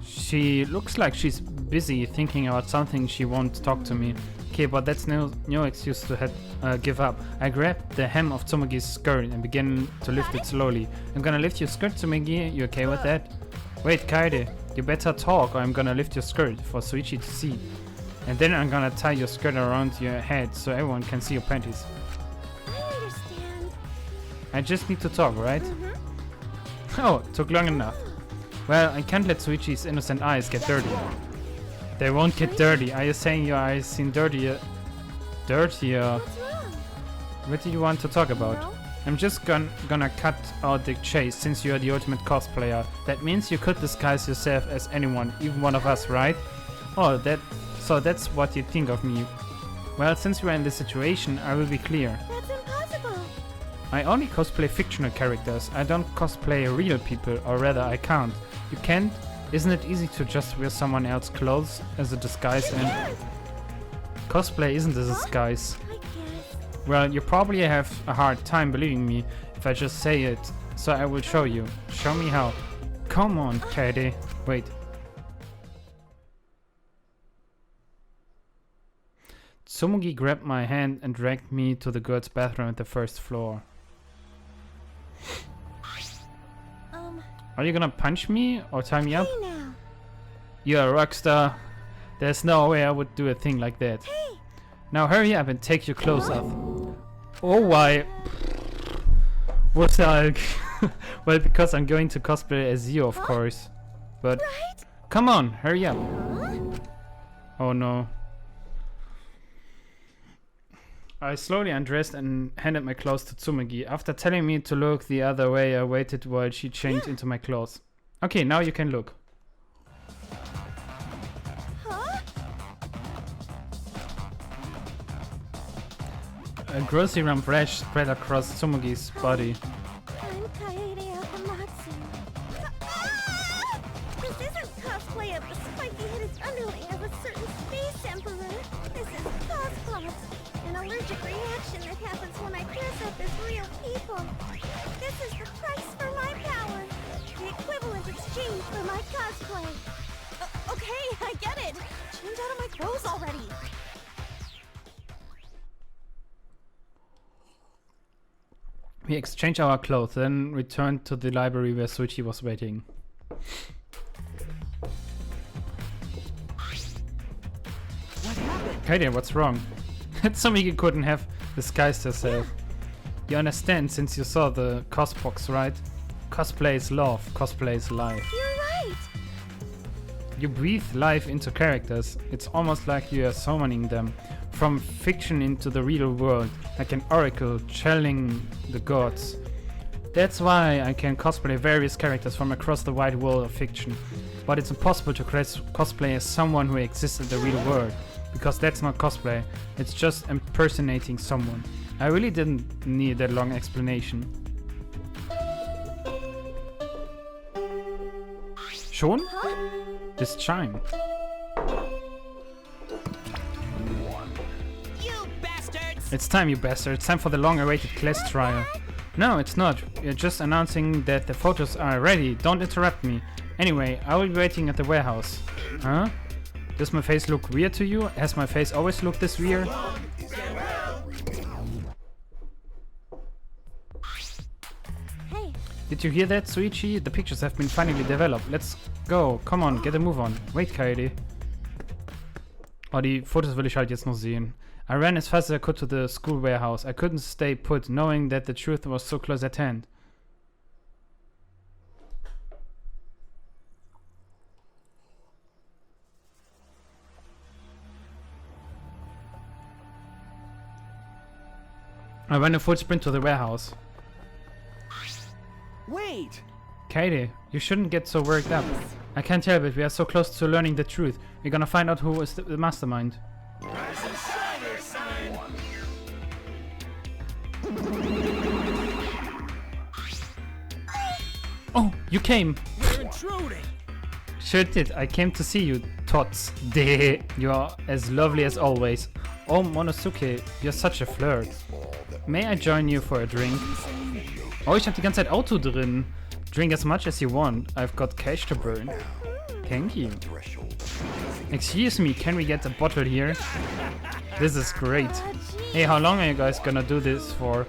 She looks like she's busy thinking about something. She won't talk to me. Okay, but that's no excuse to give up. I grabbed the hem of Tsumugi's skirt and began to lift it slowly. I'm gonna lift your skirt, Tsumugi. You okay with that? Wait, Kaede, you better talk or I'm gonna lift your skirt for Suichi to see. And then I'm gonna tie your skirt around your head so everyone can see your panties. I understand. I just need to talk, right? Oh, took long enough. Well, I can't let Suichi's innocent eyes get dirty. They won't get dirty. Are you saying your eyes seem dirtier? Dirtier? What's wrong? What do you want to talk about? No? I'm just gonna cut out the chase since you're the ultimate cosplayer. That means you could disguise yourself as anyone, even one of us, right? Oh, so that's what you think of me. Well, since we're in this situation, I will be clear. That's impossible. I only cosplay fictional characters. I don't cosplay real people, or rather I can't. You can't? Isn't it easy to just wear someone else's clothes as a disguise and... Cosplay isn't a disguise. I guess. Well, you probably have a hard time believing me if I just say it, so I will show you. Show me how. Come on, Katie. Wait. Tsumugi grabbed my hand and dragged me to the girls' bathroom at the first floor. Are you gonna punch me or tie me up? Hey now. You're a rock star. There's no way I would do a thing like that. Hey. Now hurry up and take your clothes off. Oh, why? What's that? Well, because I'm going to cosplay as you, of course. But Right? come on, hurry up. Huh? Oh no. I slowly undressed and handed my clothes to Tsumugi. After telling me to look the other way, I waited while she changed into my clothes. Okay, now you can look. Huh? A grossly rump rash spread across Tsumugi's body. I'm Kaede Akamatsu. Ah! This isn't cosplay of the spiky-headed underling of a certain space emperor. This is cosplot, an allergic reaction that happens when I dress up as real people. This is the price for my power, the equivalent exchange for my cosplay. Okay, I get it. Change out of my clothes already. We exchanged our clothes, then returned to the library where Suichi was waiting. What happened? Katie, what's wrong? Tsumugi couldn't have disguised herself. You understand since you saw the cosbox, right? Cosplay is love, cosplay is life. You're right. You breathe life into characters. It's almost like you are summoning them from fiction into the real world, like an oracle channeling the gods. That's why I can cosplay various characters from across the wide world of fiction. But it's impossible to cosplay as someone who exists in the real world, because that's not cosplay, it's just impersonating someone. I really didn't need that long explanation. Schon? Huh? This chime. You bastards! It's time, you bastard. It's time for the long-awaited class trial. No, it's not. We're just announcing that the photos are ready. Don't interrupt me. Anyway, I will be waiting at the warehouse. Huh? Does my face look weird to you? Has my face always looked this weird? Hey, Did you hear that, Suichi? The pictures have been finally developed. Let's go. Come on, get a move on. Wait, Kaede. Oh, die Fotos will ich halt jetzt noch sehen. I ran as fast as I could to the school warehouse. I couldn't stay put, knowing that the truth was so close at hand. I ran a full sprint to the warehouse. Wait! Kaede, you shouldn't get so worked up. I can't help it, we are so close to learning the truth. We're gonna find out who is the mastermind. Oh, you came! We're intruding! Sure did, I came to see you, Tots. Deh, you are as lovely as always. Oh, Monosuke, you're such a flirt. May I join you for a drink? Oh, ich hab die ganze Zeit Auto drin. Drink as much as you want. I've got cash to burn. Thank you. Excuse me, can we get a bottle here? This is great. Hey, how long are you guys gonna do this for?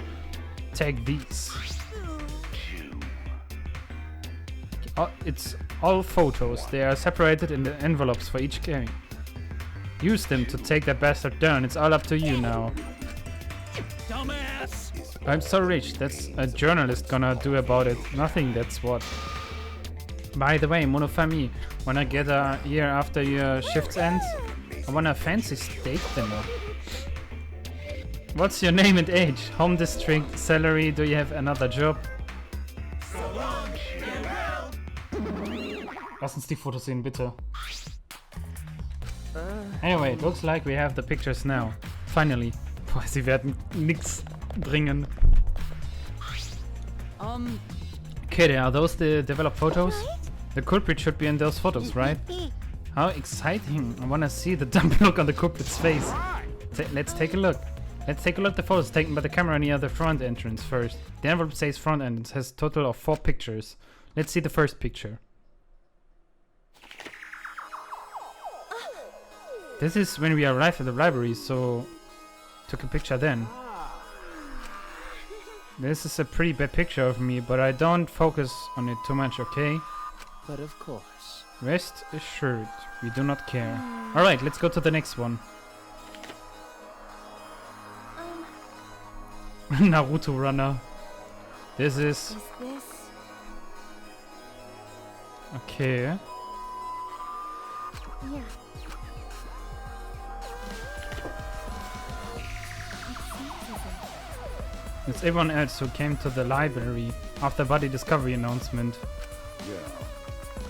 Take these. Oh, it's all photos. They are separated in the envelopes for each game. Use them to take that bastard down. It's all up to you now. Dumbass! I'm so rich. That's a journalist gonna do about it. Nothing, that's what. By the way, Monofami, when I get here after your shift ends, I want a fancy steak dinner. What's your name and age? Home district, salary, do you have another job? Lass uns die Fotos sehen, bitte. Anyway, it looks like we have the pictures now. Finally. Boah, sie werden nix bringen. Okay, are those the developed photos? Right? The culprit should be in those photos, right? How exciting. I wanna see the dumb look on the culprit's face. Let's take a look. Let's take a look at the photos taken by the camera near the front entrance first. The envelope says front entrance, has a total of 4 pictures. Let's see the first picture. This is when we arrived at the library, so took a picture then. This is a pretty bad picture of me, but I don't focus on it too much, okay? But of course. Rest assured, we do not care. Alright, let's go to the next one. Naruto runner. This is... Is this? Okay. Yeah. It's everyone else who came to the library after body discovery announcement. Yeah.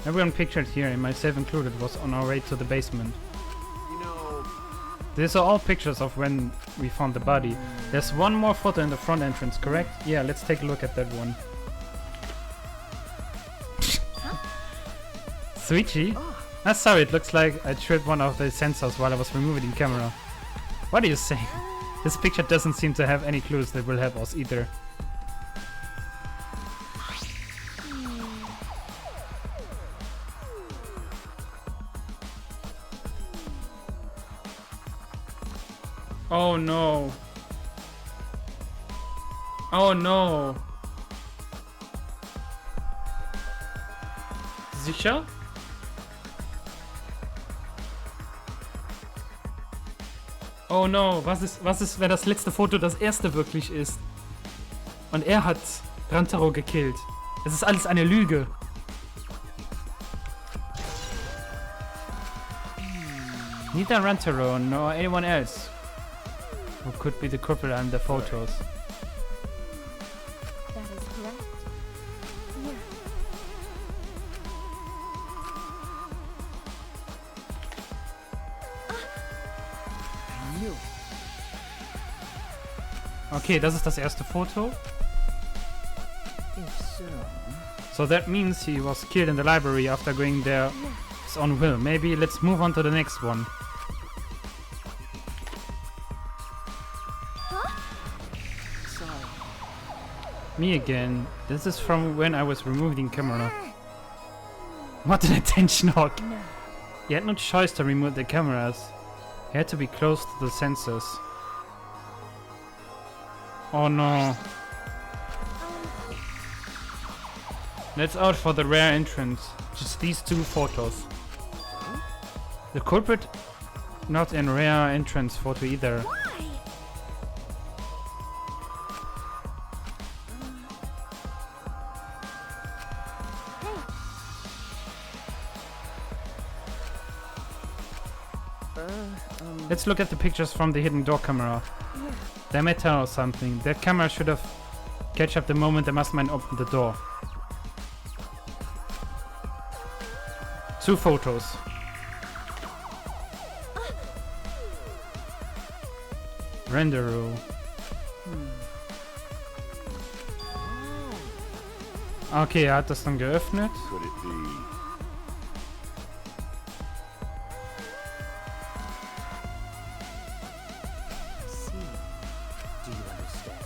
Everyone pictured here, and myself included, was on our way to the basement. You know, These are all pictures of when we found the body. There's one more photo in the front entrance, correct? Yeah, let's take a look at that one. Suichi? Ah, sorry, it looks like I tripped one of the sensors while I was removing the camera. What are you saying? This picture doesn't seem to have any clues that will help us either. Oh no. Oh no. Sicher? Oh no, was ist, wenn das letzte Foto das erste wirklich ist? Und er hat Rantaro gekillt. Es ist alles eine Lüge. Neither Rantaro nor anyone else who could be the culprit in the photos. That is correct. Yeah. I knew. Okay, das ist das erste Foto. If so. So that means he was killed in the library after going there his own will. Maybe let's move on to the next one. Sorry. Me again. This is from when I was removing camera. What an attention hog. No. He had no choice to remove the cameras. He had to be close to the sensors. Oh no. Let's out for the rare entrance. Just these 2 photos. The culprit not in rare entrance photo either. Why? Let's look at the pictures from the hidden door camera. Yeah. They matter or something. That camera should have catch up the moment the maskman opened the door. 2 photos. Rendero. Okay, er hat das dann geöffnet. could it be? See. Do you understand?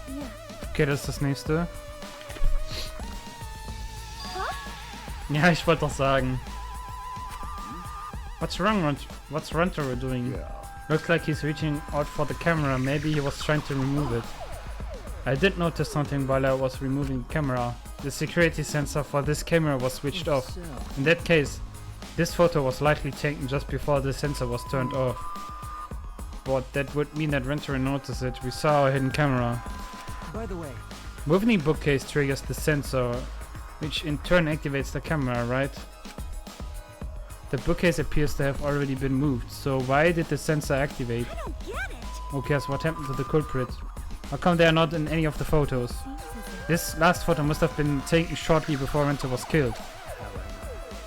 Yeah. Okay, das ist das nächste. Ja, ich wollte doch sagen. What's wrong? What's Rentaro doing? Yeah. Looks like he's reaching out for the camera. Maybe he was trying to remove it. I did notice something while I was removing the camera. The security sensor for this camera was switched If off. so. In that case, this photo was likely taken just before the sensor was turned off. But that would mean that Rentaro noticed it. We saw a hidden camera. By the way, Moving the bookcase triggers the sensor, which in turn activates the camera, right? The bookcase appears to have already been moved, so why did the sensor activate? I don't get it. Who cares what happened to the culprit? How come they are not in any of the photos? This last photo must have been taken shortly before Renta was killed.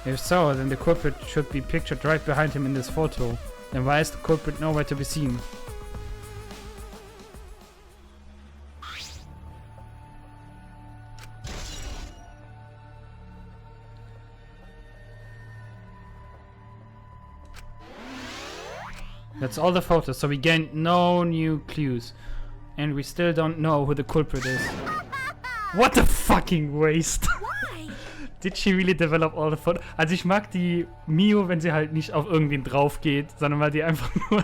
If so, then the culprit should be pictured right behind him in this photo. Then why is the culprit nowhere to be seen? That's all the photos, so we gained no new clues. And we still don't know who the culprit is. What a fucking waste. Why? Did she really develop all the photos? Also ich mag die Mio, wenn sie halt nicht auf irgendwen drauf geht, sondern weil die einfach nur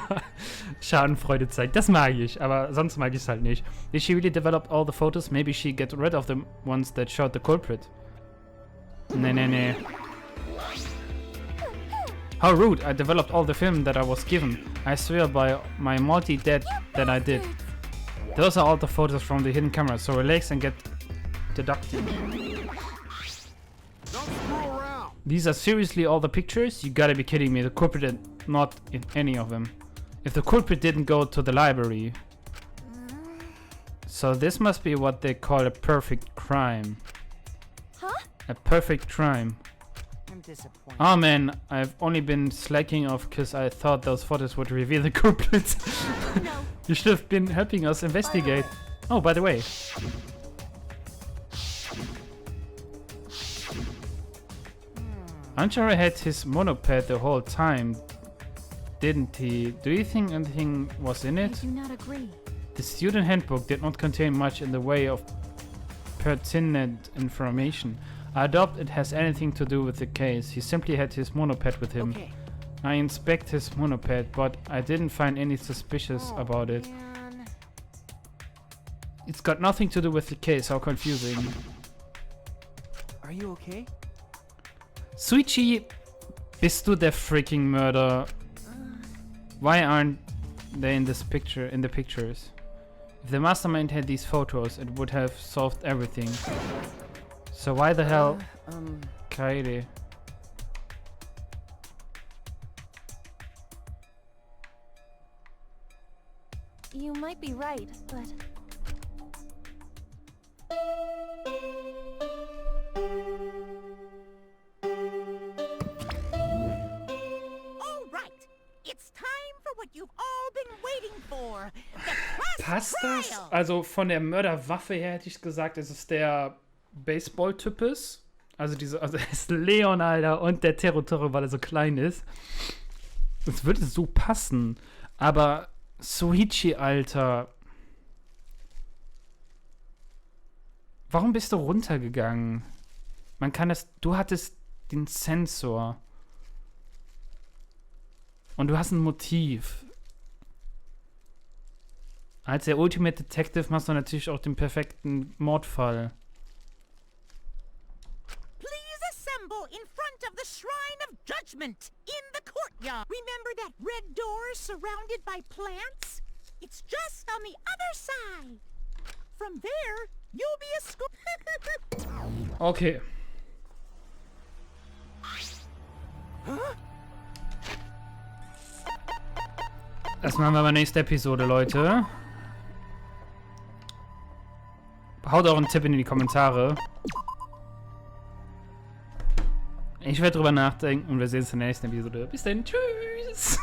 Schadenfreude zeigt. Das mag ich, aber sonst mag ich es halt nicht. Did she really develop all the photos? Maybe she get rid of the ones that showed the culprit. Nee. How rude, I developed all the film that I was given. I swear by my multi-dead that I did. Those are all the photos from the hidden camera, so relax and get deducted. Don't screw around. These are seriously all the pictures? You gotta be kidding me, the culprit is not in any of them. If the culprit didn't go to the library. So this must be what they call a perfect crime. Huh? A perfect crime. I'm disappointed. Oh man, I've only been slacking off because I thought those photos would reveal the culprit. No. You should have been helping us investigate. Oh, by the way. Anchara had his monoped the whole time, didn't he? Do you think anything was in I it? do not agree. The student handbook did not contain much in the way of pertinent information. I doubt it has anything to do with the case. He simply had his monoped with him. Okay. I inspect his monoped, but I didn't find any suspicious about it. Man. It's got nothing to do with the case. How confusing. Are you okay? Suichi, bist du der freaking Mörder? Why aren't they in this picture? In the pictures? If the mastermind had these photos, it would have solved everything. So why the hell, Kaede? You might be right, but All right, it's time for what you've all been waiting for. The Passt das? trial. Also von der Mörderwaffe her hätte ich gesagt, dass es der Baseball-Typ ist. Also er ist Leon, Alter, und der Territorium, weil er so klein ist. Es würde so passen. Aber Soichi, Alter. Warum bist du runtergegangen? Man kann das. Du hattest den Sensor. Und du hast ein Motiv. Als der Ultimate Detective machst du natürlich auch den perfekten Mordfall. Please assemble in front of the Shrine of Judgment in the courtyard. Remember that red door surrounded by plants? It's just on the other side. From there, you'll be escorted. Okay. Das machen wir bei nächster Episode, Leute. Haut auch einen Tipp in die Kommentare. Ich werde drüber nachdenken und wir sehen uns in der nächsten Episode. Bis dann, tschüss!